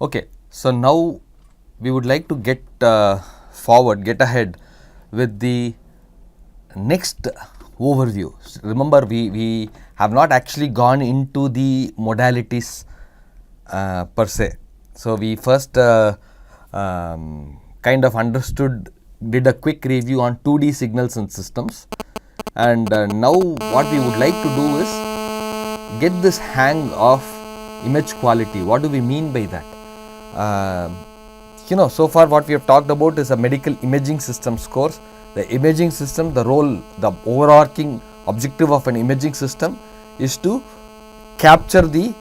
Okay, so now we would like to get get ahead with the next overview. Remember, we have not actually gone into the modalities per se. So we first kind of did a quick review on 2D signals and systems, and now what we would like to do is get this hang of image quality. What do we mean by that? So far what we have talked about is a medical imaging systems course. The imaging system, the role, the overarching objective of an imaging system is to capture the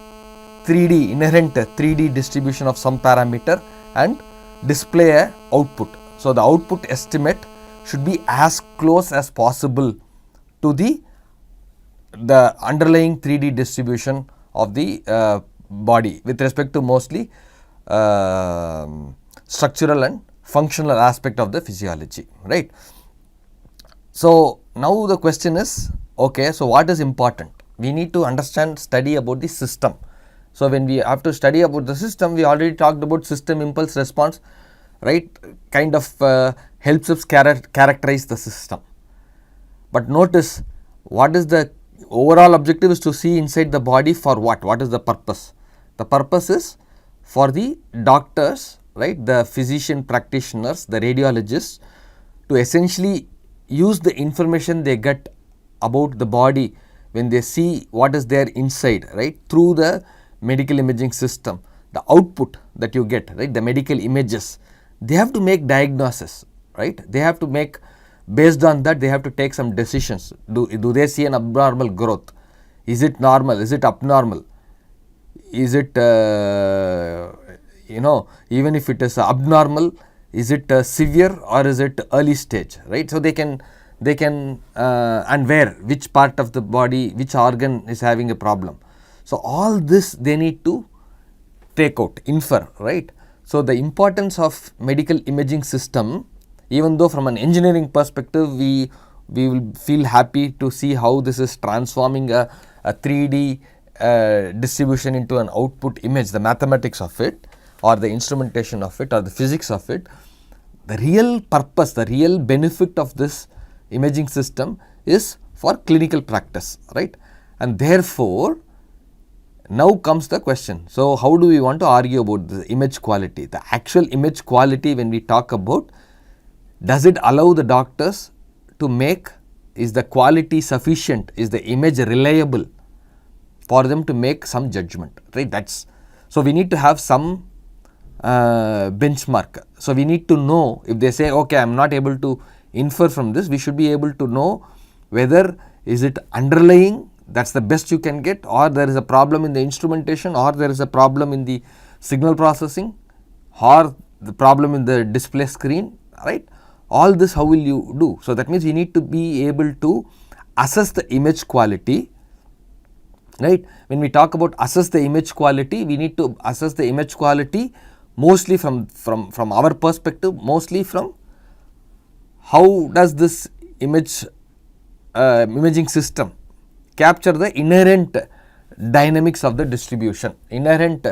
3D, inherent 3D distribution of some parameter and display a output. So the output estimate should be as close as possible to the underlying 3D distribution of the body with respect to mostly structural and functional aspect of the physiology, right? So now the question is, okay, so what is important? We need to study about the system. So when we have to study about the system, we already talked about system impulse response, right? Kind of helps us characterize the system. But notice, what is the overall objective is to see inside the body for what? What is the purpose? The purpose is for the doctors, right, the physician practitioners, the radiologists, to essentially use the information they get about the body when they see what is there inside, right, through the medical imaging system. The output that you get, right, the medical images, they have to make diagnosis, right, they have to make, based on that they have to take some decisions. Do they see an abnormal growth? Is it normal? Is it abnormal? Is it even if it is abnormal, is it severe or is it early stage, right? So they can and where, which part of the body, which organ is having a problem. So all this they need to take out, infer, right? So the importance of medical imaging system, even though from an engineering perspective we will feel happy to see how this is transforming a 3D distribution into an output image, the mathematics of it or the instrumentation of it or the physics of it, the real purpose, the real benefit of this imaging system is for clinical practice, right? And therefore now comes the question, so how do we want to argue about the image quality? The actual image quality, when we talk about, does it allow the doctors to make, is the quality sufficient, is the image reliable for them to make some judgment, right? That's, so we need to have some benchmark. So we need to know, if they say, okay, I am not able to infer from this, we should be able to know whether is it underlying, that's the best you can get, or there is a problem in the instrumentation, or there is a problem in the signal processing, or the problem in the display screen, right? All this how will you do? So that means you need to be able to assess the image quality, right? When we talk about assess the image quality, we need to assess the image quality mostly from our perspective, mostly from how does this imaging system capture the inherent dynamics of the distribution, inherent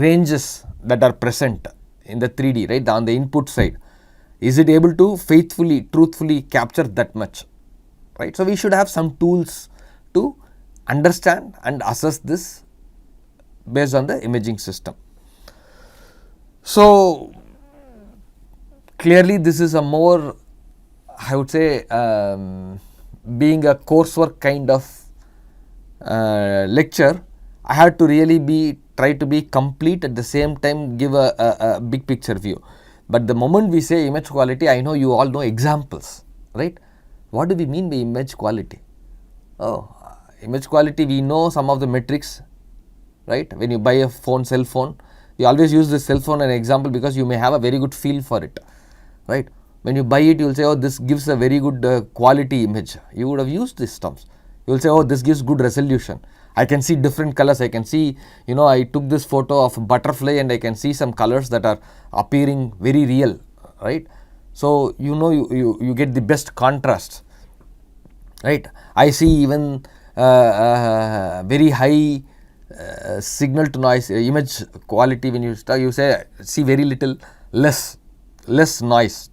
ranges that are present in the 3D, right, on the input side. Is it able to faithfully, truthfully capture that much, right? So we should have some tools to understand and assess this based on the imaging system. So clearly this is a more, I would say, being a coursework kind of lecture, I had to really try to be complete, at the same time give a big picture view. But the moment we say image quality, I know you all know examples, right? What do we mean by image quality? Oh, image quality, we know some of the metrics, right? When you buy a cell phone, we always use this cell phone as an example because you may have a very good feel for it, right? When you buy it, you will say, oh, this gives a very good quality image. You would have used these terms. You will say, oh, this gives good resolution. I can see different colors. I can see, I took this photo of a butterfly and I can see some colors that are appearing very real, right? So, you get the best contrast, right? I see even very high signal to noise, image quality, when you start, you say see very little, less noise,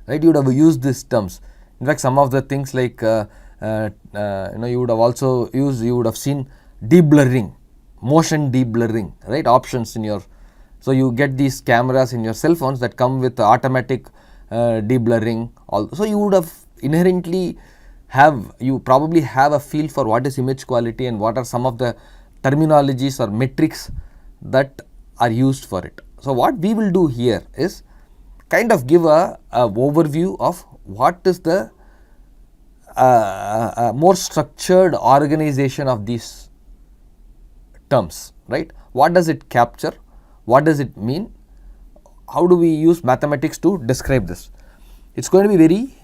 right? You would have used these terms. In fact, some of the things like you would have also used, you would have seen deblurring, motion deblurring, right? Options in your, so you get these cameras in your cell phones that come with automatic deblurring. So you would have inherently you probably have a feel for what is image quality and what are some of the terminologies or metrics that are used for it. So what we will do here is kind of give a overview of what is the more structured organization of these terms, right? What does it capture? What does it mean? How do we use mathematics to describe this? It's going to be very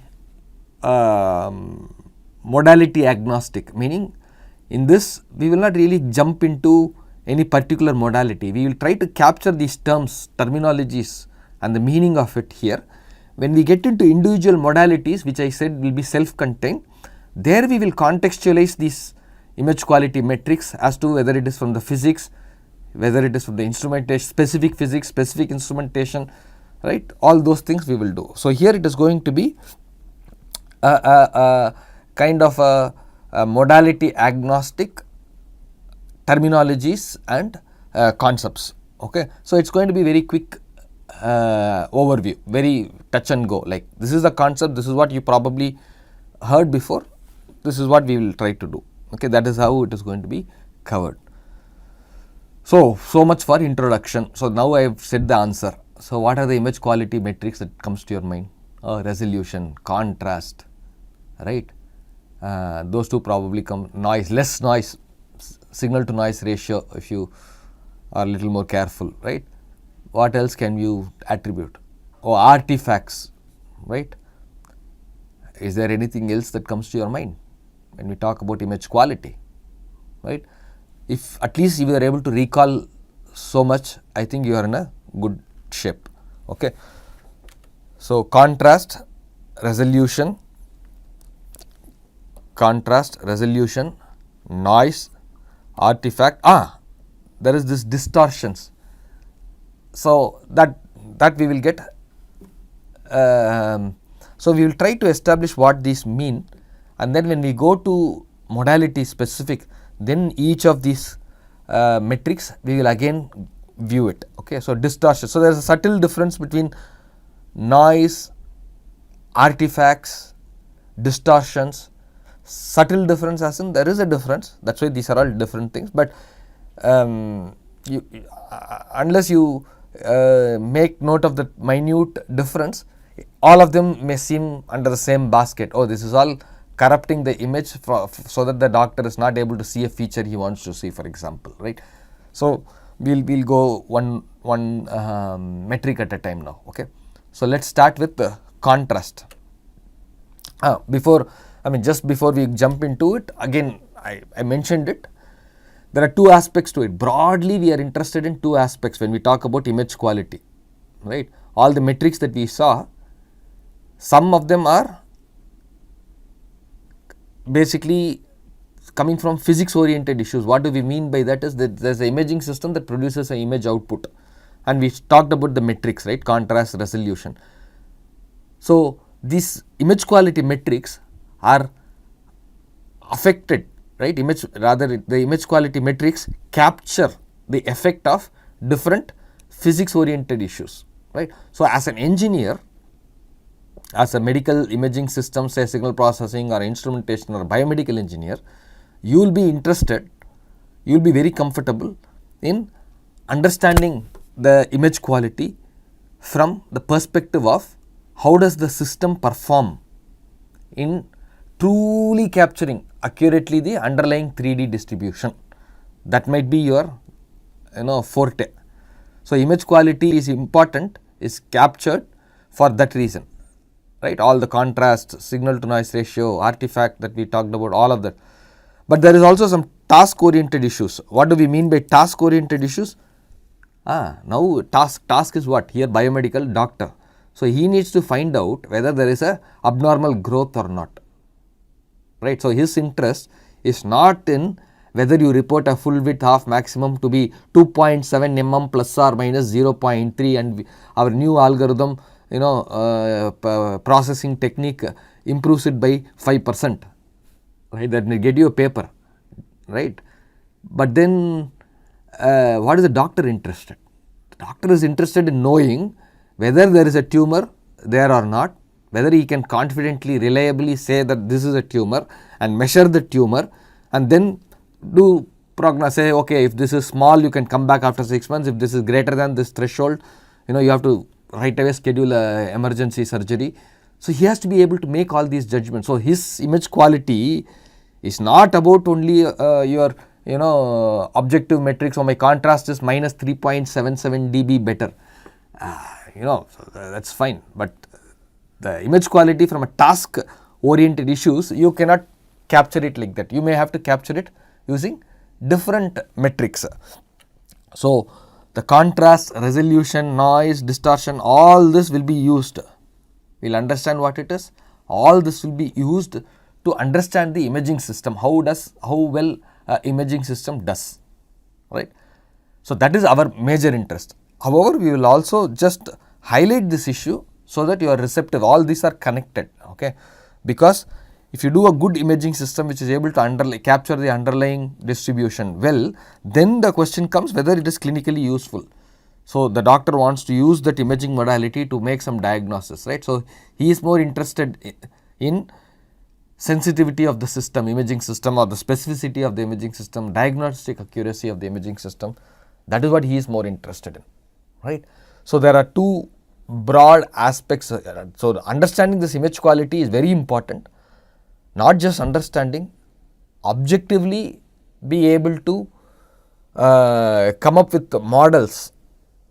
modality agnostic, meaning in this we will not really jump into any particular modality. We will try to capture these terms, terminologies and the meaning of it here. When we get into individual modalities, which I said will be self-contained, there we will contextualize these image quality metrics as to whether it is from the physics, whether it is from the instrumentation, specific physics, specific instrumentation, right? All those things we will do. So here it is going to be a kind of a modality agnostic terminologies and concepts. Okay, so it's going to be very quick overview, very touch and go, like this is the concept, this is what you probably heard before, this is what we will try to do. Okay, that is how it is going to be covered. So much for introduction. So now I have said the answer. So what are the image quality metrics that comes to your mind? Resolution, contrast, right? Those two probably come. Noise, less noise, signal to noise ratio if you are a little more careful, right? What else can you attribute? Artifacts, right? Is there anything else that comes to your mind when we talk about image quality, right? If at least you are able to recall so much, I think you are in a good shape. Okay. So contrast, resolution, noise, artifact. There is this distortions. So that we will get. So we will try to establish what these mean, and then when we go to modality specific, then each of these metrics we will again view it. Okay, so distortion. So there is a subtle difference between noise, artifacts, distortions. Subtle difference as in there is a difference. That's why these are all different things. But unless you make note of the minute difference, all of them may seem under the same basket. This is all corrupting the image so that the doctor is not able to see a feature he wants to see, for example, right? So we'll go one metric at a time now. Okay, so let's start with the contrast. Just before we jump into it, again I mentioned it. There are two aspects to it. Broadly, we are interested in two aspects when we talk about image quality, right? All the metrics that we saw, some of them are basically coming from physics oriented issues. What do we mean by that is that there is an imaging system that produces an image output, and we talked about the metrics, right? Contrast, resolution. So these image quality metrics are affected, right? The image quality metrics capture the effect of different physics oriented issues, right? So as an engineer, as a medical imaging system, say signal processing or instrumentation or biomedical engineer, you will be interested, you will be very comfortable in understanding the image quality from the perspective of how does the system perform in truly capturing accurately the underlying 3D distribution. That might be your forte. So image quality is important, is captured for that reason, right? All the contrast, signal to noise ratio, artifact that we talked about, all of that. But there is also some task oriented issues. What do we mean by task oriented issues? Now task is what? Here biomedical doctor. So he needs to find out whether there is a abnormal growth or not, right? So his interest is not in whether you report a full width half maximum to be 2.7 mm plus or minus 0.3, and our new algorithm, processing technique improves it by 5%, right? That may get you a paper, right? But then what is the doctor interested? The doctor is interested in knowing whether there is a tumor there or not, whether he can confidently, reliably say that this is a tumor and measure the tumor, and then do prognosis, say okay, if this is small you can come back after 6 months, if this is greater than this threshold, you have to right away schedule a emergency surgery. So he has to be able to make all these judgments. So his image quality is not about only your objective metrics, or my contrast is minus 3.77 dB better, so that's fine, but the image quality from a task oriented issues, you cannot capture it like that. You may have to capture it using different metrics. So the contrast, resolution, noise, distortion, all this will be used. We will understand what it is. All this will be used to understand the imaging system, how well imaging system does, right. So that is our major interest. However, we will also just highlight this issue so that you are receptive. All these are connected, okay, because if you do a good imaging system which is able to capture the underlying distribution well, then the question comes whether it is clinically useful. So the doctor wants to use that imaging modality to make some diagnosis, right. So he is more interested in sensitivity of the system, imaging system, or the specificity of the imaging system, diagnostic accuracy of the imaging system. That is what he is more interested in, right. So there are two broad aspects. So understanding this image quality is very important. Not just understanding, objectively be able to come up with models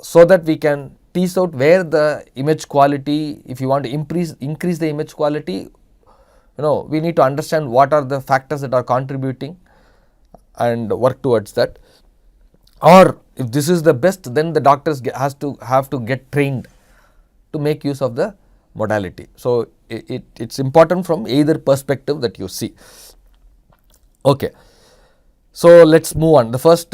so that we can tease out where the image quality, if you want to increase the image quality, we need to understand what are the factors that are contributing and work towards that. Or if this is the best, then the doctors have to get trained to make use of the modality. So it's important from either perspective that you see. Okay, so let's move on. The first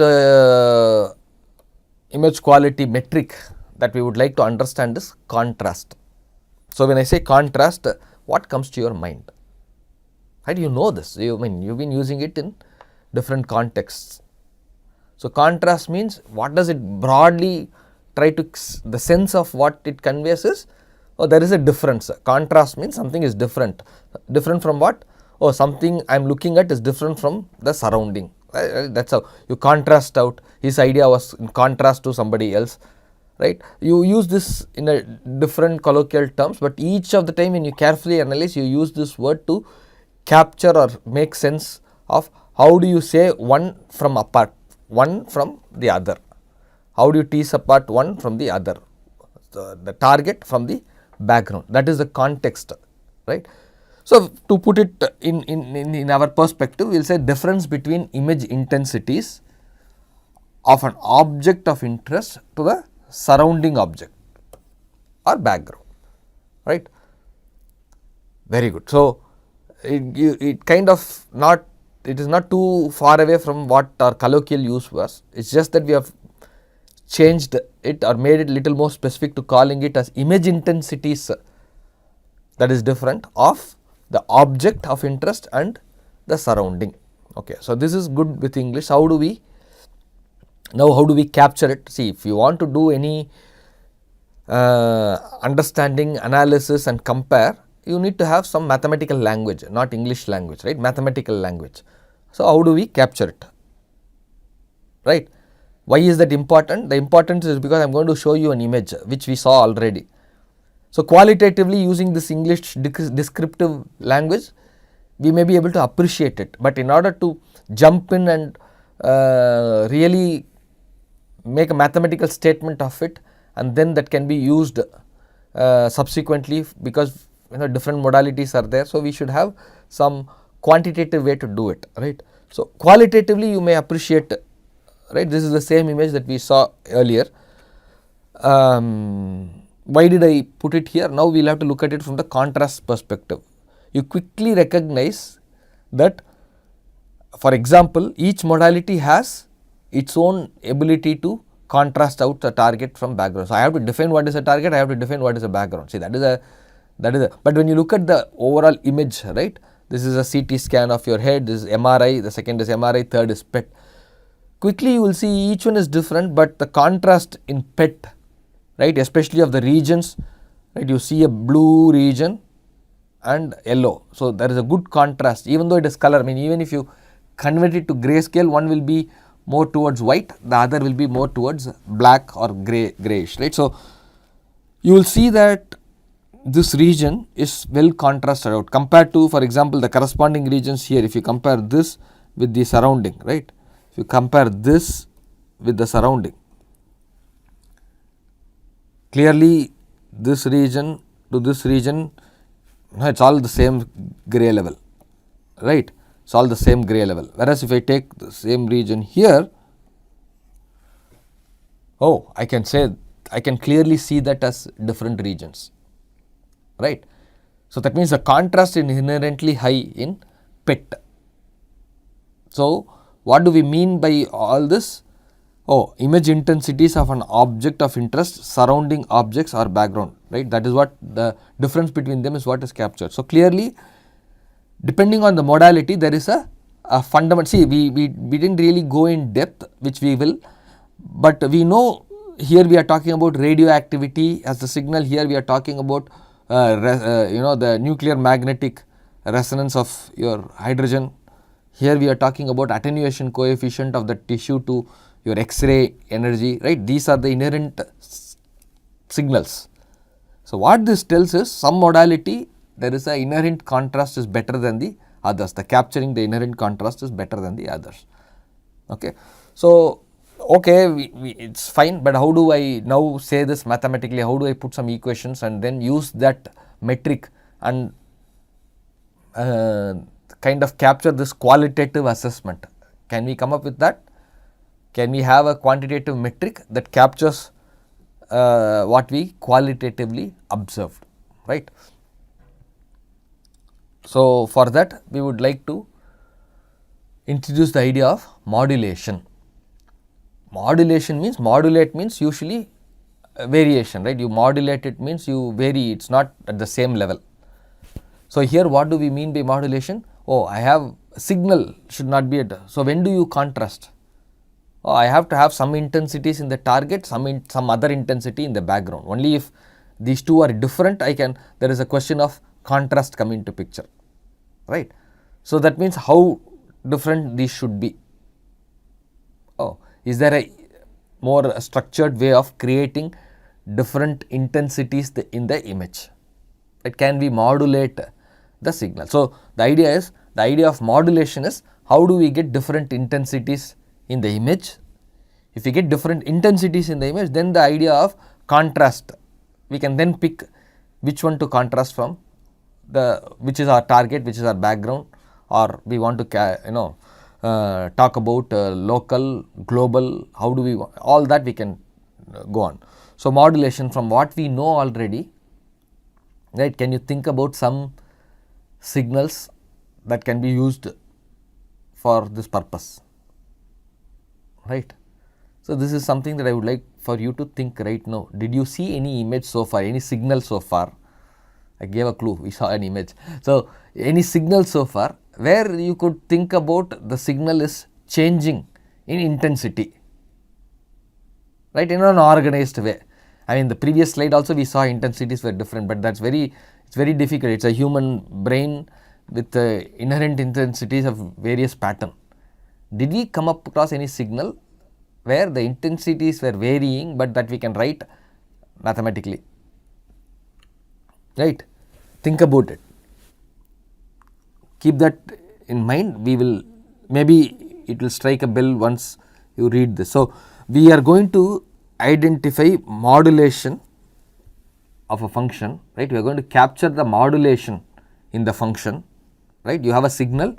image quality metric that we would like to understand is contrast. So when I say contrast, what comes to your mind? How do you know this? You've been using it in different contexts. So contrast means, what does it broadly try to, the sense of what it conveys is, there is a difference. Contrast means something is different. Different from what? Something I am looking at is different from the surrounding. That's how you contrast out. His idea was in contrast to somebody else, right. You use this in a different colloquial terms, but each of the time when you carefully analyze, you use this word to capture or make sense of how do you say one from the other. How do you tease apart one from the other, the target from the background. That is the context, right. So to put it in our perspective, we will say difference between image intensities of an object of interest to the surrounding object or background, right. Very good. So it kind of not, it is not too far away from what our colloquial use was. It's just that we have changed it or made it little more specific to calling it as image intensities, that is different, of the object of interest and the surrounding. Okay, so this is good with English. How do we capture it? See, if you want to do any understanding, analysis and compare, you need to have some mathematical language, not English language, right, mathematical language. So how do we capture it, right? Why is that important? The importance is because I am going to show you an image which we saw already. So qualitatively, using this English descriptive language, we may be able to appreciate it, but in order to jump in and really make a mathematical statement of it, and then that can be used subsequently, because different modalities are there. So we should have some quantitative way to do it, right. So qualitatively you may appreciate, right, this is the same image that we saw earlier. Why did I put it here? Now we will have to look at it from the contrast perspective. You quickly recognize that for example, each modality has its own ability to contrast out the target from background. So, I have to define what is a target, I have to define what is a background. See, that is a, but when you look at the overall image, right, this is a CT scan of your head, this is MRI, the second is MRI, third is PET. Quickly you will see each one is different, but the contrast in PET, right, especially of the regions, right, you see a blue region and yellow. So, there is a good contrast even though it is color. I mean, even if you convert it to grayscale, one will be more towards white, the other will be more towards black or grayish, right. So, you will see that this region is well contrasted out compared to, for example, the corresponding regions here. If you compare this with the surrounding, right, if you compare this with the surrounding, clearly this region to this region, it's all the same gray level, right, it's all the same gray level. Whereas, if I take the same region here, oh, I can clearly see that as different regions, right. So, that means the contrast is inherently high in PET. So, what do we mean by all this? Oh, image intensities of an object of interest, surrounding objects or background, right. That is what the difference between them is, what is captured. So, clearly depending on the modality there is a fundamental, see we did not really go in depth, which we will, but we know here we are talking about radioactivity as the signal, here we are talking about the nuclear magnetic resonance of your hydrogen, here we are talking about attenuation coefficient of the tissue to your X-ray energy, right. These are the inherent signals. So, what this tells is some modality there is a inherent contrast is better than the others, the capturing the inherent contrast is better than the others. Okay. So, okay, it is fine, but how do I now say this mathematically, how do I put some equations and then use that metric and kind of capture this qualitative assessment? Can we come up with that? Can we have a quantitative metric that captures what we qualitatively observed, right? So, for that we would like to introduce the idea of modulation. Modulation means, modulate means usually variation, right. You modulate it means you vary, it is not at the same level. So, here what do we mean by modulation? Oh, I have signal should not be at, so when do you contrast? Oh, I have to have some intensities in the target, some other intensity in the background. Only if these two are different, there is a question of contrast come into picture, right. So, that means how different these should be. Oh, is there a more structured way of creating different intensities in the image? It can we modulate the signal. So, the idea of modulation is how do we get different intensities in the image. If we get different intensities in the image, then the idea of contrast, we can then pick which one to contrast from, which is our target, which is our background, or we want to talk about local, global, how do we, all that we can go on. So, modulation from what we know already, right, can you think about some signals that can be used for this purpose, right. So, this is something that I would like for you to think right now. Did you see any image so far, any signal so far? I gave a clue, we saw an image. So, any signal so far where you could think about the signal is changing in intensity, right, in an organized way. I mean, the previous slide also we saw intensities were different, but it's very difficult. It's a human brain with inherent intensities of various pattern. Did we come up across any signal where the intensities were varying, but that we can write mathematically, right? Think about it. Keep that in mind. We will, maybe it will strike a bell once you read this. So, we are going to identify modulation of a function, right. We are going to capture the modulation in the function, right. You have a signal,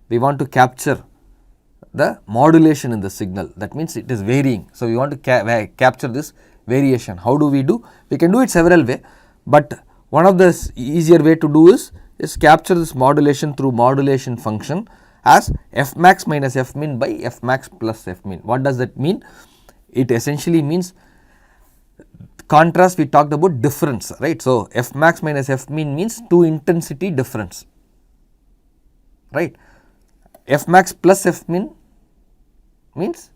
we want to capture the modulation in the signal, that means it is varying. So, we want to capture this variation. How do we do? We can do it several ways, but one of the easier way to do is capture this modulation through modulation function as F max minus F min by F max plus F min. What does that mean? It essentially means contrast we talked about difference, right. So, F max minus F min means two intensity difference, right. F max plus F min means,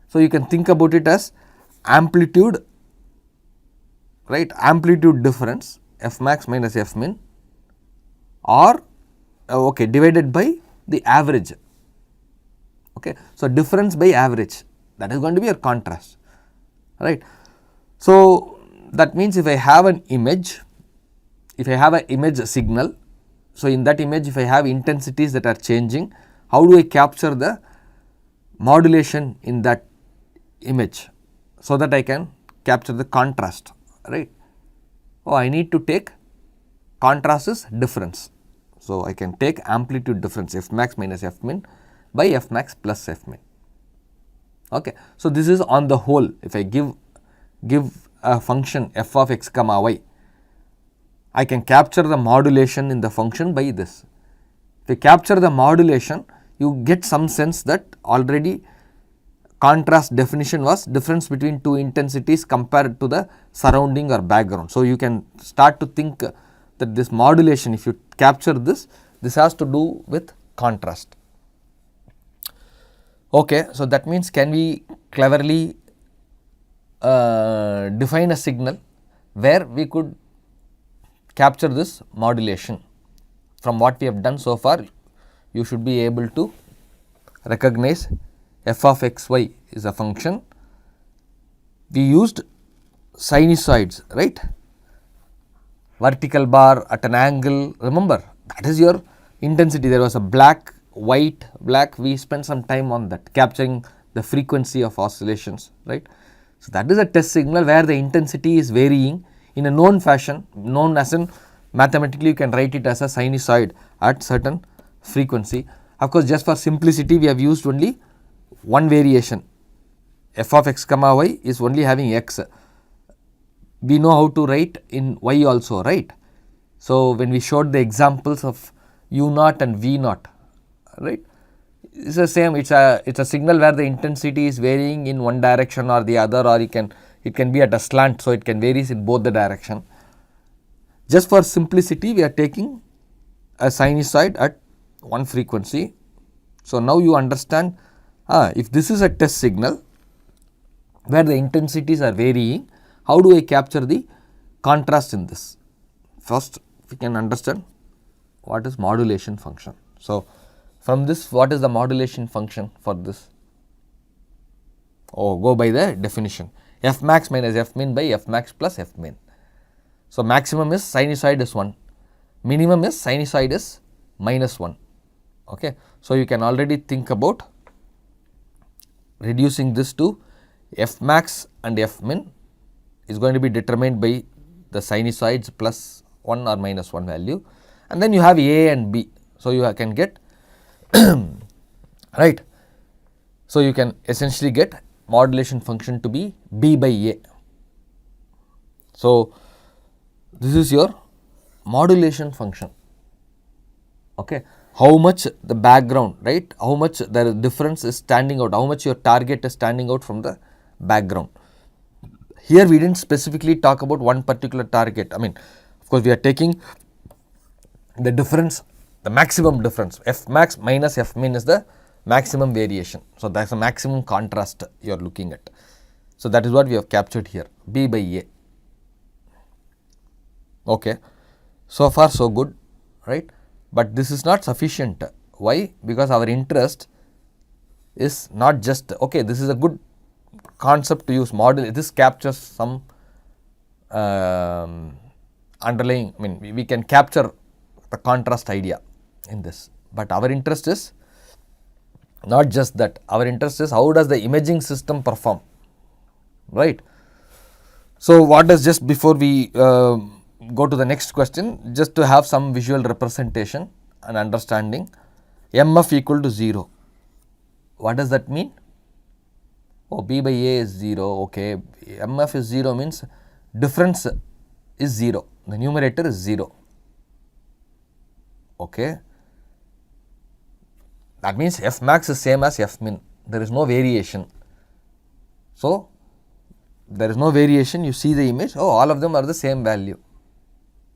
so you can think about it as amplitude, right, amplitude difference F max minus F min, or okay, divided by the average, okay. So, difference by average, that is going to be your contrast, right. So, that means if I have an image, if I have an image signal, so in that image if I have intensities that are changing, how do I capture the modulation in that image, so that I can capture the contrast, right. Oh, I need to take contrast is difference. So, I can take amplitude difference F max minus F min by F max plus F min. Okay. So, this is on the whole, if I give a function f of x comma y, I can capture the modulation in the function by this. If you capture the modulation, you get some sense that already contrast definition was difference between two intensities compared to the surrounding or background. So, you can start to think that this modulation, if you capture this has to do with contrast. Okay. So, that means can we cleverly define a signal where we could capture this modulation. From what we have done so far, you should be able to recognize f of x y is a function. We used sinusoids, right, vertical bar at an angle, remember that is your intensity. There was a black, white, black, we spent some time on that, capturing the frequency of oscillations, right. So, that is a test signal where the intensity is varying in a known fashion, known as in mathematically you can write it as a sinusoid at certain frequency. Of course, just for simplicity we have used only one variation, f of x comma y is only having x. We know how to write in y also, right. So, when we showed the examples of u naught and v naught, right, it is the same, it is a signal where the intensity is varying in one direction or the other, or it can be at a slant. So, it can varies in both the direction. Just for simplicity we are taking a sinusoid at one frequency. So, now you understand if this is a test signal where the intensities are varying, how do I capture the contrast in this? First we can understand what is modulation function. So, from this what is the modulation function for this? Oh, go by the definition, f max minus f min by f max plus f min. So, maximum is sinusoid is 1, minimum is sinusoid is minus 1. Okay. So, you can already think about reducing this to f max and f min is going to be determined by the sinusoids plus 1 or minus 1 value, and then you have a and b. So, you can get right. So, you can essentially get modulation function to be b by a. So, this is your modulation function. Okay. How much the background, right, how much the difference is standing out, how much your target is standing out from the background. Here we did not specifically talk about one particular target. I mean, of course, we are taking the difference, the maximum difference, f max minus f min is the maximum variation. So, that is the maximum contrast you are looking at. So, that is what we have captured here, b by a. Okay. So far so good, right, but this is not sufficient. Why? Because our interest is not just, okay, this is a good concept to use, model, this captures some underlying, I mean we can capture the contrast idea in this, but our interest is not just that, our interest is how does the imaging system perform, right. So, what does, just before we go to the next question, just to have some visual representation and understanding, MF equal to 0, what does that mean? Oh, B by A is 0, okay, MF is 0 means difference is 0, the numerator is 0, okay. That means f max is same as f min, there is no variation. So, there is no variation, you see the image, oh, all of them are the same value,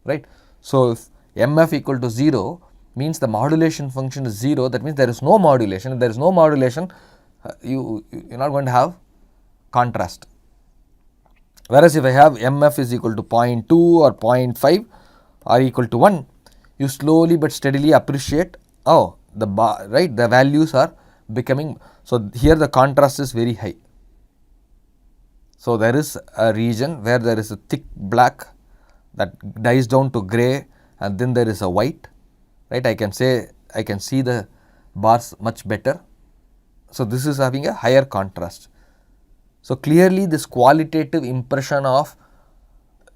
right. So, if mf equal to 0 means the modulation function is 0, that means there is no modulation. If there is no modulation, you are not going to have contrast. Whereas, if I have mf is equal to 0.2 or 0.5 or equal to 1, you slowly but steadily appreciate, oh, the right, the values are becoming, so here the contrast is very high. So, there is a region where there is a thick black that dies down to grey, and then there is a white, right. I can say, I can see the bars much better. So, this is having a higher contrast. So, clearly this qualitative impression of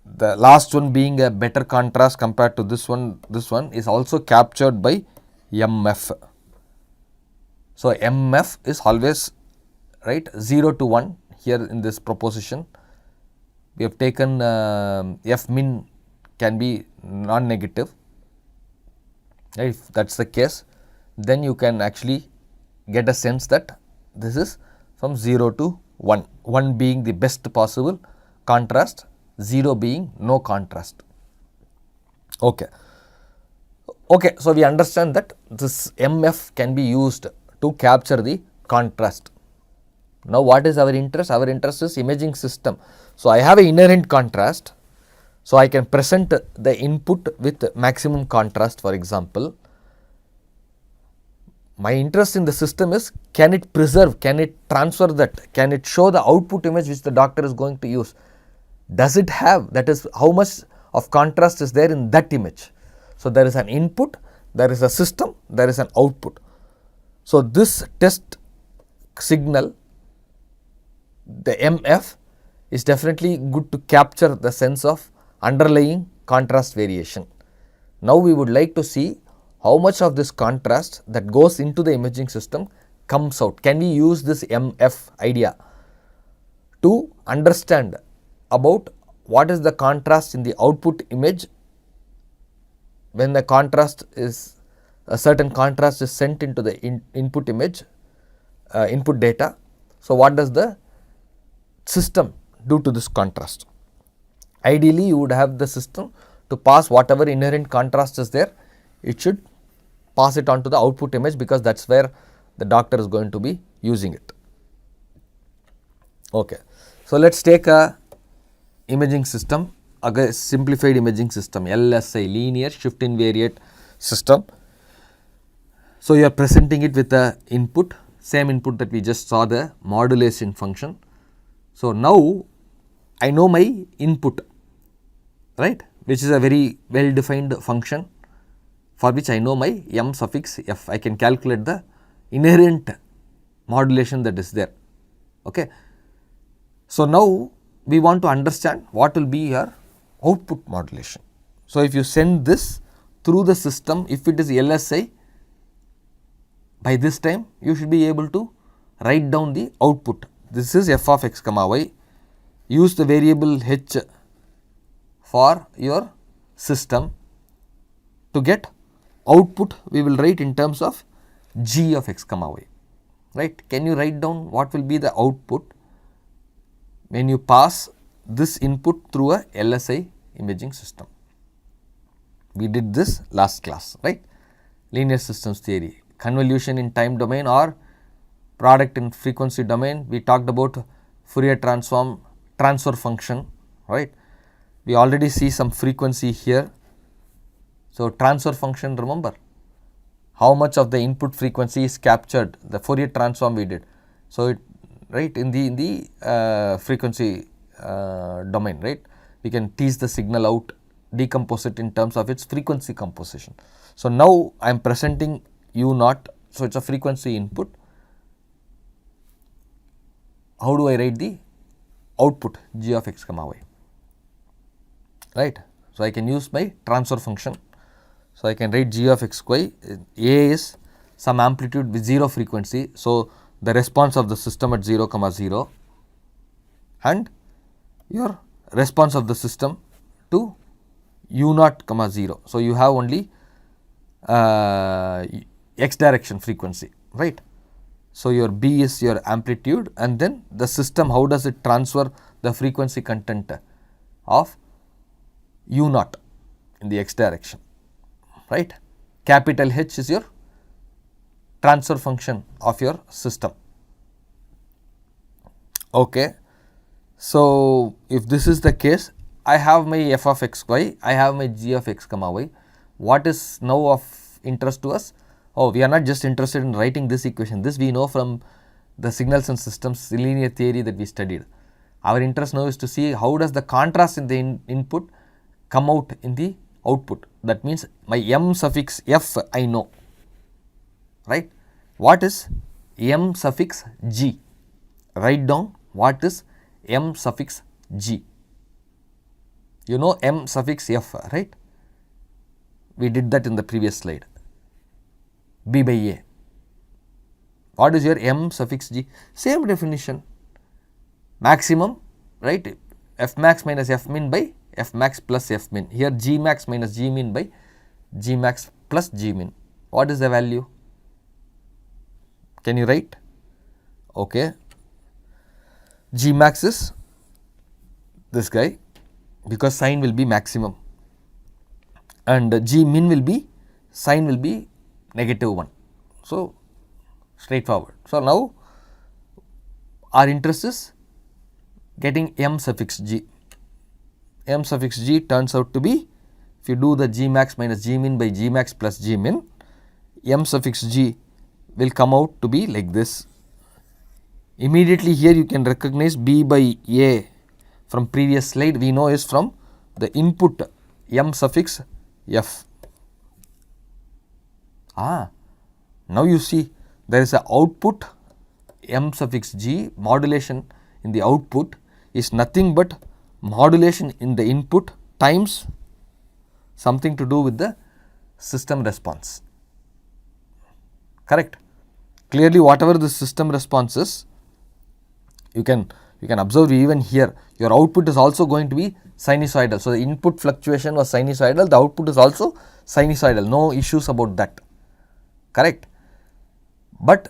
the last one being a better contrast compared to this one is also captured by mf. So, mf is always, right, 0 to 1. Here in this proposition, we have taken f min can be non-negative. If that is the case, then you can actually get a sense that this is from 0 to 1, 1 being the best possible contrast, 0 being no contrast. Okay. Okay, so we understand that this mf can be used to capture the contrast. Now, what is our interest? Our interest is imaging system. So, I have an inherent contrast. So, I can present the input with maximum contrast, for example. My interest in the system is, can it preserve, can it transfer that, can it show the output image which the doctor is going to use? Does it have, that is how much of contrast is there in that image. So, there is an input, there is a system, there is an output. So, this test signal, the mf, is definitely good to capture the sense of underlying contrast variation. Now, we would like to see how much of this contrast that goes into the imaging system comes out. Can we use this mf idea to understand about what is the contrast in the output image when the contrast is, a certain contrast is sent into the input image, input data. So, what does the system do to this contrast? Ideally, you would have the system to pass whatever inherent contrast is there, it should pass it on to the output image, because that is where the doctor is going to be using it. Okay. So, let us take a imaging system, a simplified imaging system, LSI, linear shift invariant system. So, you are presenting it with the input, same input that we just saw, the modulation function. So, now I know my input, right, which is a very well defined function for which I know my m suffix f. I can calculate the inherent modulation that is there. Okay. So, now we want to understand what will be your output modulation. So, if you send this through the system, if it is LSI, by this time you should be able to write down the output. This is f of x comma y. Use the variable h for your system. To get output, we will write in terms of g of x comma y, right. Can you write down what will be the output when you pass this input through a LSI imaging system? We did this last class, right. Linear systems theory, convolution in time domain or product in frequency domain. We talked about Fourier transform, transfer function, right. We already see some frequency here. So, transfer function, remember how much of the input frequency is captured, the Fourier transform we did. So, it, right, in the frequency domain, right, we can tease the signal out, decompose it in terms of its frequency composition. So, now I am presenting u naught, so it is a frequency input. How do I write the output g of x comma y, right. So, I can use my transfer function. So, I can write g of x y, a is some amplitude with 0 frequency. So, the response of the system at 0 comma 0 and your response of the system to u naught comma 0. So, you have only x direction frequency, right. So, your B is your amplitude, and then the system, how does it transfer the frequency content of u naught in the x direction, right. Capital H is your transfer function of your system. Okay. So, if this is the case, I have my f of x y, I have my g of x comma y. What is now of interest to us? Oh, we are not just interested in writing this equation. This we know from the signals and systems linear theory that we studied. Our interest now is to see how does the contrast in the input come out in the output. That means my m suffix f I know, right. What is m suffix g? Write down what is m suffix g. You know m suffix f, right. We did that in the previous slide. B by A. What is your m suffix g? Same definition. Maximum, right. F max minus f min by f max plus f min. Here g max minus g min by g max plus g min. What is the value? Can you write? Okay. G max is this guy, because sign will be maximum, and G min will be, sign will be -1. So, straightforward. So, now our interest is getting m suffix g. M suffix g turns out to be, if you do the G max minus G min by G max plus G min, m suffix g will come out to be like this. Immediately here you can recognize B by A from previous slide, we know is from the input m suffix f. Now you see there is a output m suffix g, modulation in the output is nothing but modulation in the input times something to do with the system response, correct. Clearly whatever the system response is, you can observe even here your output is also going to be sinusoidal. So, the input fluctuation was sinusoidal, the output is also sinusoidal, no issues about that, correct. But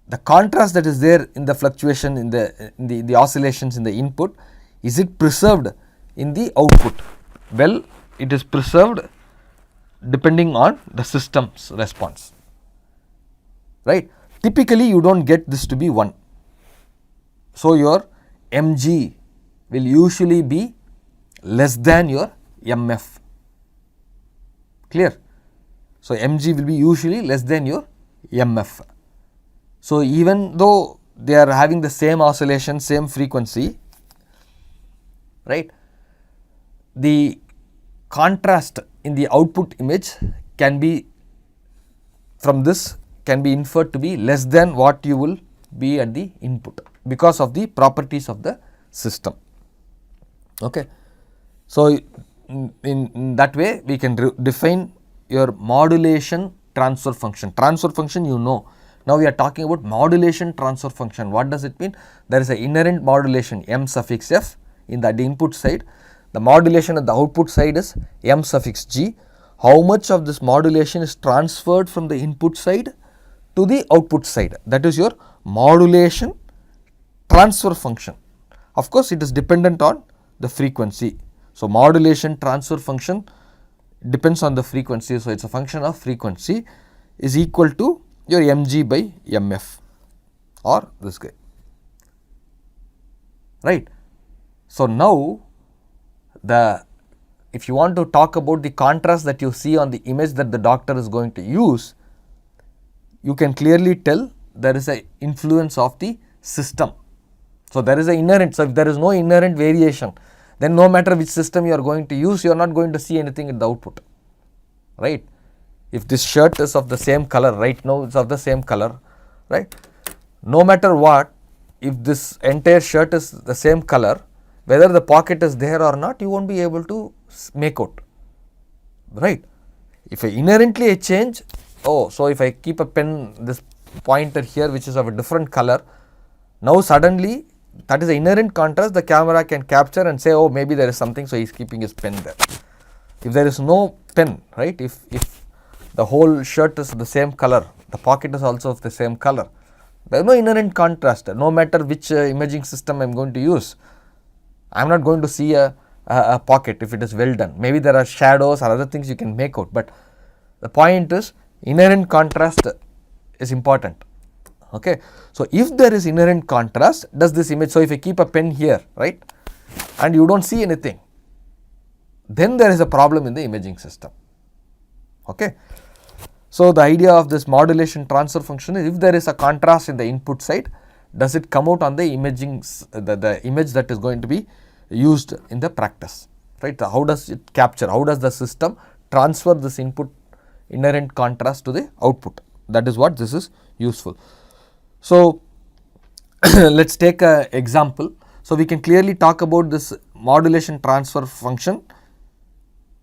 the contrast that is there in the fluctuation in the oscillations in the input, is it preserved in the output? Well, it is preserved depending on the system's response, right. Typically you do not get this to be 1. So, your mg will usually be less than your mf, clear. So, mg will be usually less than your mf. So, even though they are having the same oscillation, same frequency, right, the contrast in the output image can be, from this can be inferred to be less than what you will be at the input, because of the properties of the system. Okay. So, in that way we can define your modulation transfer function. Transfer function you know. Now, we are talking about modulation transfer function. What does it mean? There is an inherent modulation m suffix f in the input side. The modulation at the output side is m suffix g. How much of this modulation is transferred from the input side to the output side? That is your modulation transfer function. Of course, it is dependent on the frequency. So, modulation transfer function depends on the frequency. So, it is a function of frequency is equal to your mg by mf, or this guy, right. So, now if you want to talk about the contrast that you see on the image that the doctor is going to use, you can clearly tell there is a influence of the system. So, there is a inherent, so if there is no inherent variation, then no matter which system you are going to use, you are not going to see anything in the output, right. If this shirt is of the same color, right now it is of the same color, right. No matter what, if this entire shirt is the same color, whether the pocket is there or not, you will not be able to make out, right. If I inherently change, so if I keep a pen, this pointer here which is of a different color, now suddenly that is the inherent contrast the camera can capture and say, oh, maybe there is something, so he is keeping his pen there. If there is no pen, right, if the whole shirt is the same color, the pocket is also of the same color. There is no inherent contrast. No matter which imaging system I am going to use, I am not going to see a pocket if it is well done. Maybe there are shadows or other things you can make out, but the point is inherent contrast is important. Okay. So, if there is inherent contrast, does this image, so if I keep a pen here, right, and you do not see anything, then there is a problem in the imaging system. Okay. So, the idea of this modulation transfer function is, if there is a contrast in the input side, does it come out on the imaging, the image that is going to be used in the practice, right? How does it capture, how does the system transfer this input inherent contrast to the output? That is what this is useful. So, let us take an example. So, we can clearly talk about this modulation transfer function,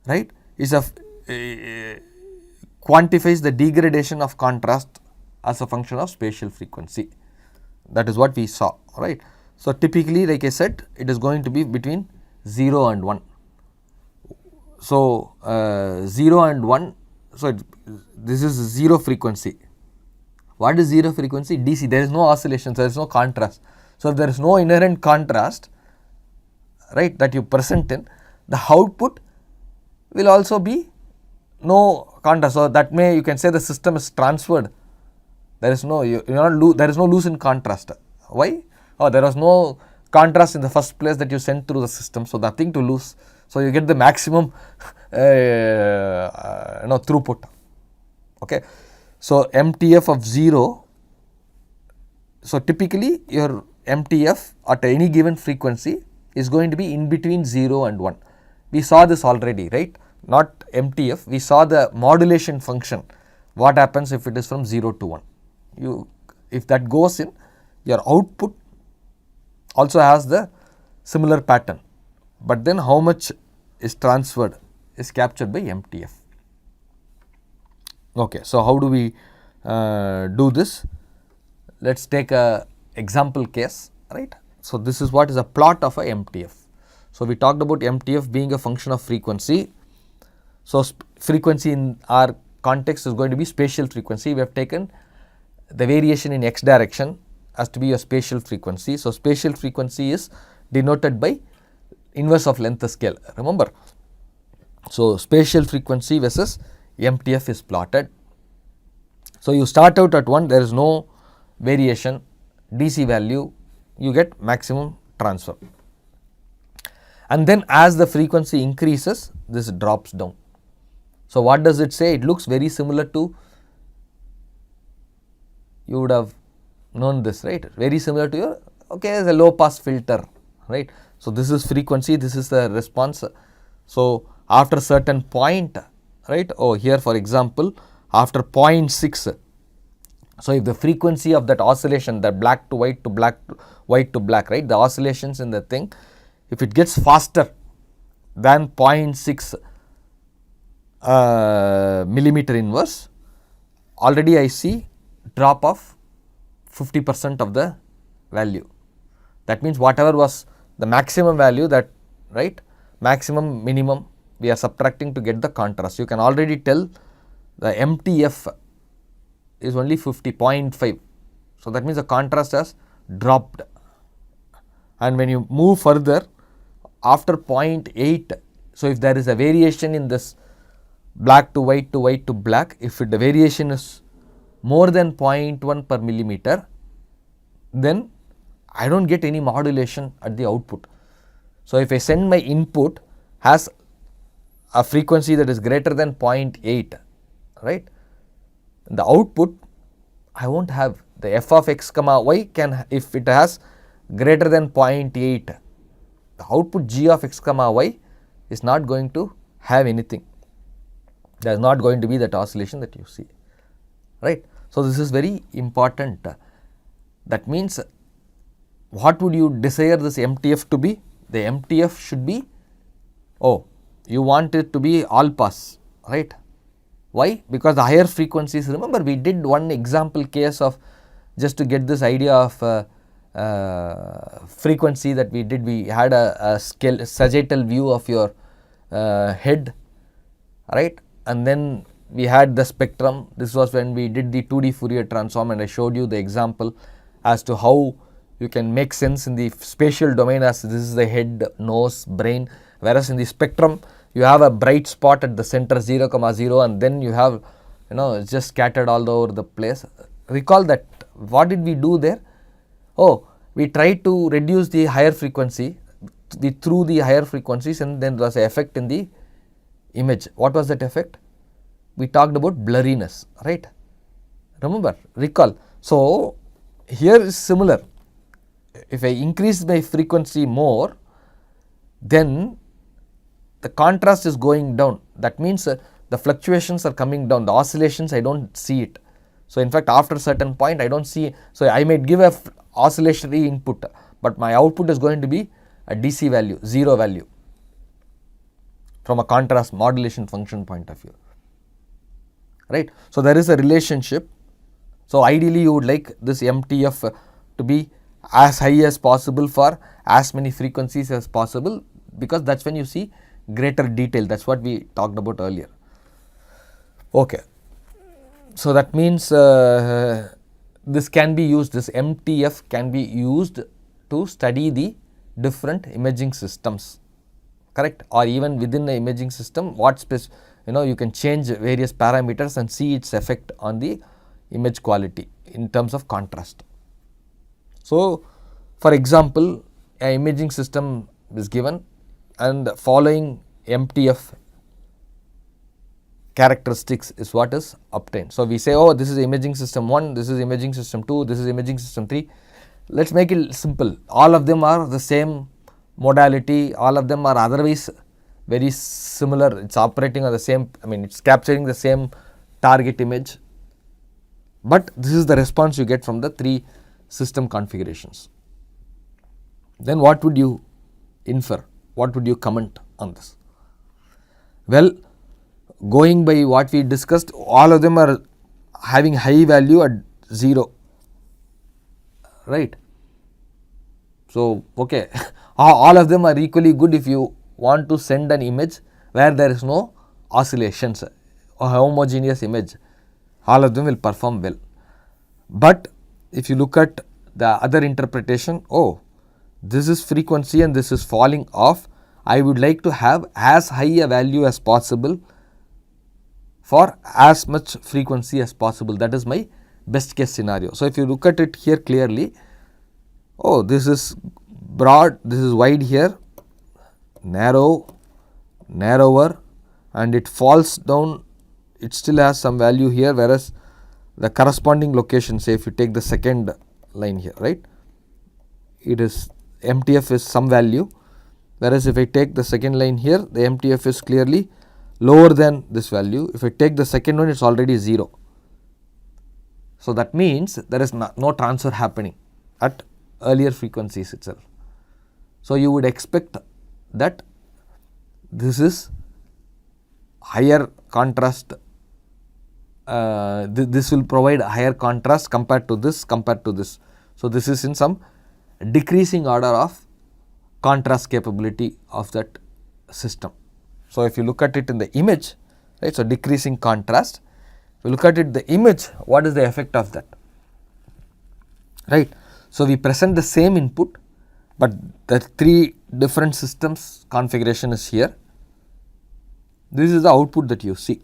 right, is a quantifies the degradation of contrast as a function of spatial frequency. That is what we saw, right. So, typically, like I said, it is going to be between 0 and 1. So, 0 and 1, so this is 0 frequency. What is 0 frequency? DC, there is no oscillations, there is no contrast. So, if there is no inherent contrast, right, that you present in, the output will also be no contrast. So, that may, you can say the system is transferred, there is no, there is no loss in contrast. Why? Oh, there was no contrast in the first place that you sent through the system, so nothing to lose. So, you get the maximum throughput. Okay. So, MTF of 0, so typically your MTF at any given frequency is going to be in between 0 and 1. We saw this already, right, not MTF, we saw the modulation function, what happens if it is from 0 to 1. If that goes in, your output also has the similar pattern, but then how much is transferred is captured by MTF. Okay. So, how do we do this? Let us take a example case, right. So, this is what is a plot of a MTF. So, we talked about MTF being a function of frequency. So, frequency in our context is going to be spatial frequency. We have taken the variation in x direction as to be a spatial frequency. So, spatial frequency is denoted by inverse of length scale, remember. So, spatial frequency versus MTF is plotted. So, you start out at 1, there is no variation, DC value, you get maximum transfer, and then as the frequency increases, this drops down. So, what does it say? It looks very similar to, you would have known this, right, very similar to your, okay, as a low pass filter, right. So, this is frequency, this is the response. So, after a certain point, right, oh, here for example, after 0.6, so if the frequency of that oscillation, that black to white to black to white to black, right, the oscillations in the thing, if it gets faster than 0.6 millimeter inverse, already I see drop of 50% of the value. That means whatever was the maximum value, that, right, maximum minimum we are subtracting to get the contrast. You can already tell the MTF is only 50.5. So, that means the contrast has dropped, and when you move further after 0.8, so if there is a variation in this black to white to white to black, if the variation is more than 0.1 per millimeter, then I do not get any modulation at the output. So, if I send my input has a frequency that is greater than 0.8, right, the output I will not have the f of x comma y can, if it has greater than 0.8, the output g of x comma y is not going to have anything. There is not going to be that oscillation that you see, right. So, this is very important. That means, what would you desire this MTF to be? The MTF should be, oh, you want it to be all pass, right. Why? Because the higher frequencies, remember we did one example case of, just to get this idea of frequency that we did, we had a sagittal view of your head, right, and then we had the spectrum. This was when we did the 2D Fourier transform, and I showed you the example as to how you can make sense in the spatial domain as this is the head, nose, brain, whereas in the spectrum you have a bright spot at the center 0, 0, and then you have, you know, it's just scattered all over the place. Recall that. What did we do there? Oh, we tried to reduce the higher frequency through the higher frequencies, and then there was an effect in the image. What was that effect? We talked about blurriness, right? Remember, recall. So here is similar. If I increase my frequency more, then the contrast is going down. That means the fluctuations are coming down. The oscillations, I don't see it. So in fact, after a certain point, I don't see. So I might give a oscillatory input, but my output is going to be a DC value, 0 value, from a contrast modulation function point of view, right? So there is a relationship. So ideally you would like this MTF to be as high as possible for as many frequencies as possible, because that's when you see greater detail. That's what we talked about earlier. Okay. So that means this can be used, this MTF can be used to study the different imaging systems, correct? Or even within the imaging system, you can change various parameters and see its effect on the image quality in terms of contrast. So for example, an imaging system is given and following MTF characteristics is what is obtained. So we say, oh, this is imaging system 1, this is imaging system 2, this is imaging system 3. Let's make it simple. All of them are the same modality, all of them are otherwise very similar. It's operating on the same, it's capturing the same target image, but this is the response you get from the 3 system configurations. Then what would you infer? What would you comment on this? Well, going by what we discussed, all of them are having high value at 0, right? So, okay, all of them are equally good if you want to send an image where there is no oscillations, a homogeneous image, all of them will perform well. But if you look at the other interpretation, oh, this is frequency and this is falling off, I would like to have as high a value as possible for as much frequency as possible. That is my best case scenario. So if you look at it here clearly, oh, this is broad, this is wide here, narrow, narrower, and it falls down, it still has some value here, whereas the corresponding location, say if you take the second line here, right, it is MTF is some value, whereas if I take the second line here, the MTF is clearly lower than this value. If I take the second one, it's already 0. So that means there is no transfer happening at earlier frequencies itself. So you would expect that this is higher contrast, this will provide higher contrast compared to this, So this is in some decreasing order of contrast capability of that system. So if you look at it in the image, right, so decreasing contrast, if you look at it the image, what is the effect of that, right? So we present the same input, but the 3 different systems configuration is here. This is the output that you see.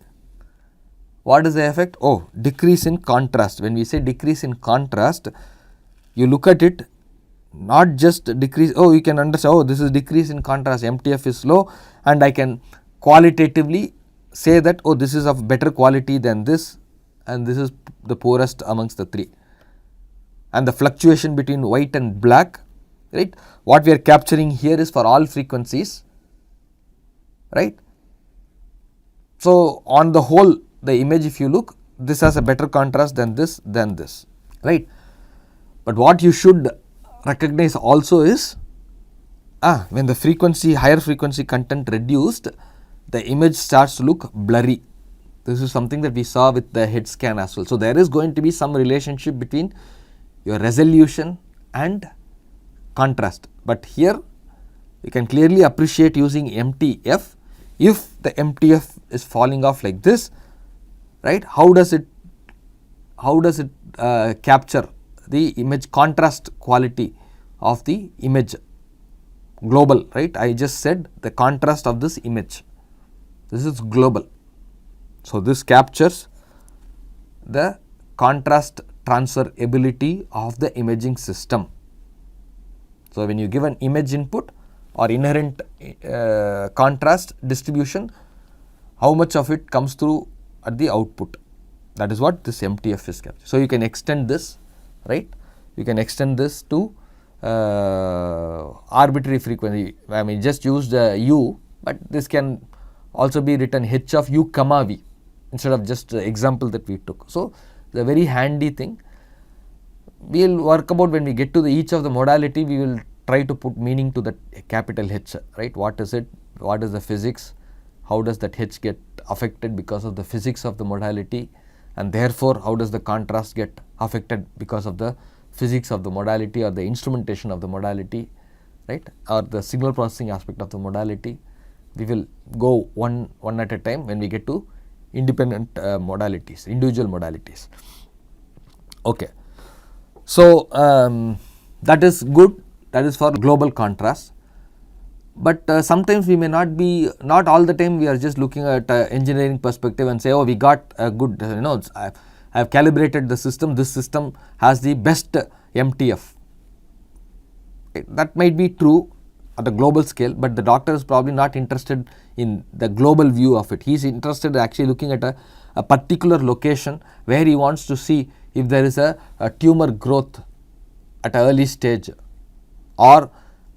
What is the effect? Oh, decrease in contrast. When we say decrease in contrast, you look at it, not just decrease, oh, you can understand, oh, this is decrease in contrast, MTF is low, and I can qualitatively say that, oh, this is of better quality than this, and this is the poorest amongst the 3. And the fluctuation between white and black, right, what we are capturing here is for all frequencies, right. So on the whole, the image, if you look, this has a better contrast than this, right. But what you should recognize also is, when the frequency, higher frequency content reduced, the image starts to look blurry. This is something that we saw with the head scan as well. So there is going to be some relationship between your resolution and contrast. But here you can clearly appreciate using MTF. If the MTF is falling off like this, right? How does it capture the image contrast quality of the image global, right? I just said the contrast of this image, this is global. So, this captures the contrast transfer ability of the imaging system. So, when you give an image input or inherent contrast distribution, how much of it comes through at the output, that is what this MTF is captured. So, you can extend this, right, you can extend this to arbitrary frequency. I mean, just use the u, but this can also be written h of u comma v instead of just the example that we took. So, the very handy thing we will work about when we get to the each of the modality, we will try to put meaning to the capital H, right? What is it? What is the physics? How does that H get affected because of the physics of the modality, and therefore how does the contrast get affected because of the physics of the modality or the instrumentation of the modality, right, or the signal processing aspect of the modality. We will go one at a time when we get to independent modalities, individual modalities. Okay. So, that is good, that is for global contrast, but sometimes we may not be, not all the time we are just looking at engineering perspective and say, oh, we got a good, I have calibrated the system, this system has the best MTF. That might be true at a global scale, but the doctor is probably not interested in the global view of it. He is interested actually looking at a particular location where he wants to see if there is a tumor growth at an early stage, or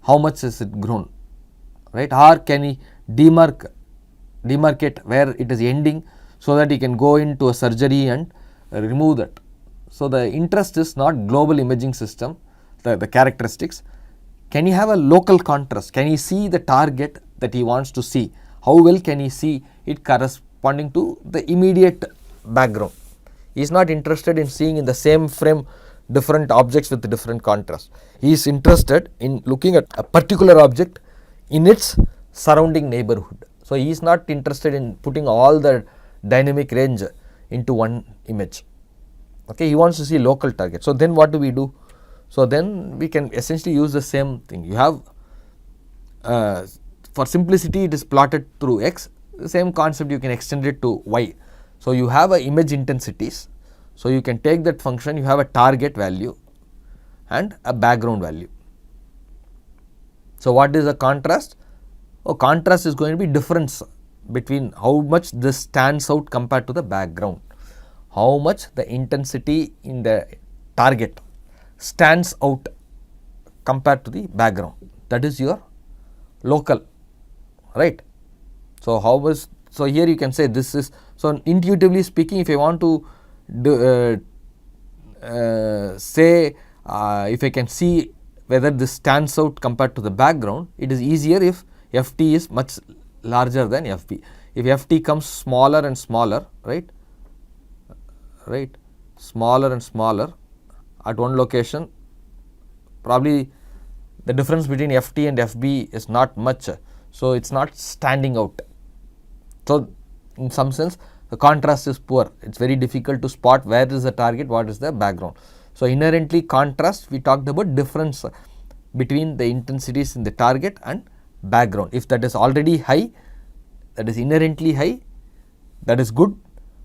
how much has it grown, right, or can he demarcate where it is ending so that he can go into a surgery and remove that. So, the interest is not global imaging system, the characteristics. Can he have a local contrast? Can he see the target that he wants to see? How well can he see it corresponding to the immediate background? He is not interested in seeing in the same frame different objects with different contrast. He is interested in looking at a particular object in its surrounding neighborhood. So, he is not interested in putting all the dynamic range into one image. Okay, he wants to see local target. So, then what do we do? So, then we can essentially use the same thing. You have for simplicity it is plotted through x, the same concept you can extend it to y. So, you have a image intensities. So, you can take that function, you have a target value and a background value. So, what is the contrast? Oh, contrast is going to be difference between how much this stands out compared to the background, how much the intensity in the target stands out compared to the background, that is your local, right. So, how was, so here you can say this is, so intuitively speaking, if I want to say if I can see whether this stands out compared to the background, it is easier if Ft is much larger than Fb. If Ft comes smaller and smaller, right, smaller and smaller at one location, probably the difference between Ft and Fb is not much. So, it is not standing out. So, in some sense the contrast is poor, it is very difficult to spot where is the target, what is the background. So, inherently contrast, we talked about difference between the intensities in the target and background. If that is already high, that is inherently high, that is good,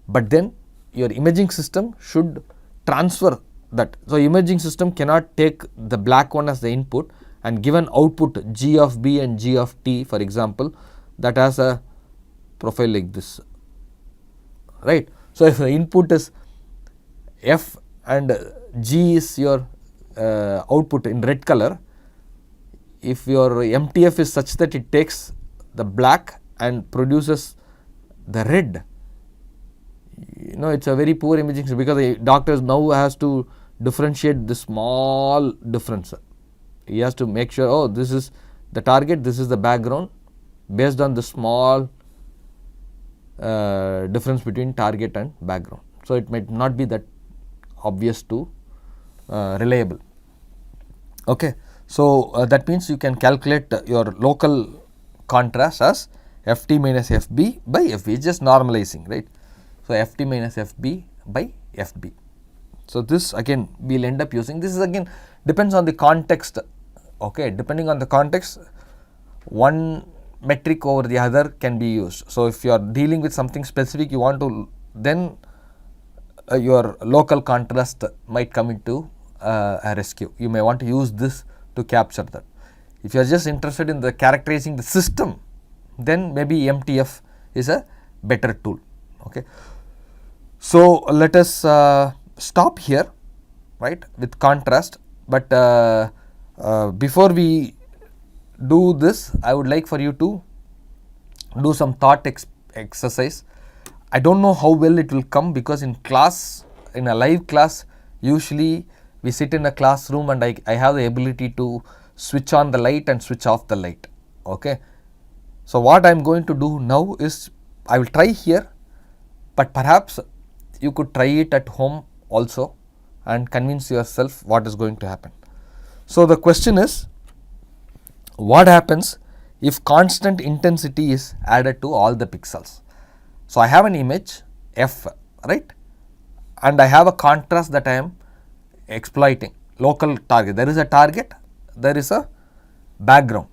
but then your imaging system should transfer that. So, imaging system cannot take the black one as the input and give an output G of B and G of T, for example, that has a profile like this, right. So, if the input is F and G is your output in red color, if your MTF is such that it takes the black and produces the red, it is a very poor imaging system, because the doctor now has to differentiate the small difference. He has to make sure, oh, this is the target, this is the background, based on the small difference between target and background. So, it might not be that obvious to reliable. Okay. So, that means you can calculate your local contrast as Ft minus Fb by Fv, just normalizing, right. So Ft minus Fb by Fb. So this again we will end up using. This is again depends on the context. Okay, depending on the context, one metric over the other can be used. So if you are dealing with something specific, you want to then your local contrast might come into a rescue. You may want to use this to capture that. If you are just interested in the characterizing the system, then maybe MTF is a better tool. Okay. So let us stop here, right, with contrast. But before we do this, I would like for you to do some thought exercise. I don't know how well it will come, because in class, in a live class, usually we sit in a classroom and I have the ability to switch on the light and switch off the light. Okay. So what I am going to do now is I will try here, but perhaps you could try it at home also and convince yourself what is going to happen. So the question is, what happens if constant intensity is added to all the pixels? So I have an image F, right, and I have a contrast that I am exploiting, local target. There is a target, there is a background.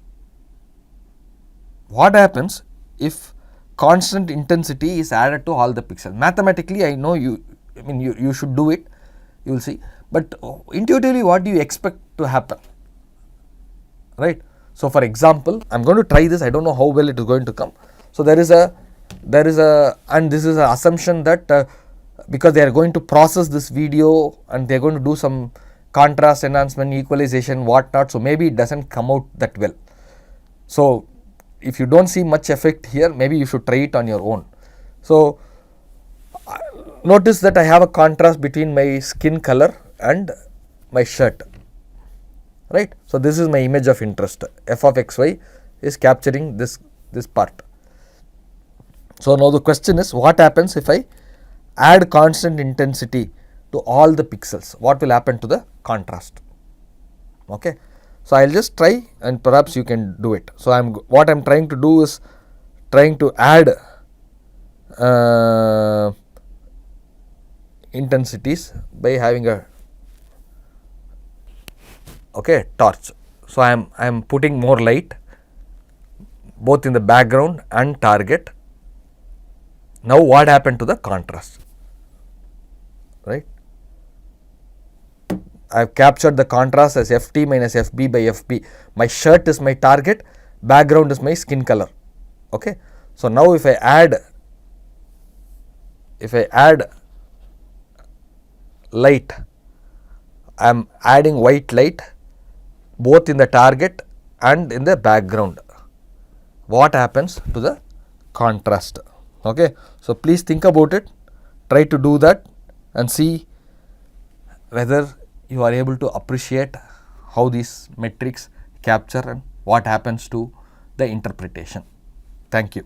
What happens if constant intensity is added to all the pixels? Mathematically, I know you should do it, you will see, but intuitively what do you expect to happen, right? So for example, I am going to try this, I don't know how well it is going to come. So there is a and this is an assumption that because they are going to process this video and they are going to do some contrast enhancement, equalization, whatnot, so maybe it doesn't come out that well. So if you don't see much effect here, maybe you should try it on your own. So notice that I have a contrast between my skin color and my shirt, right? So this is my image of interest. F of xy is capturing this part. So now the question is, what happens if I add constant intensity to all the pixels? What will happen to the contrast? Okay. So I will just try and perhaps you can do it. So what I am trying to do is trying to add intensities by having a torch. So I am putting more light both in the background and target. Now what happened to the contrast, right? I have captured the contrast as Ft minus Fb by Fb. My shirt is my target, background is my skin color. Okay. So now if I add light, I am adding white light both in the target and in the background. What happens to the contrast? Okay. So please think about it, try to do that and see whether you are able to appreciate how these metrics capture and what happens to the interpretation. Thank you.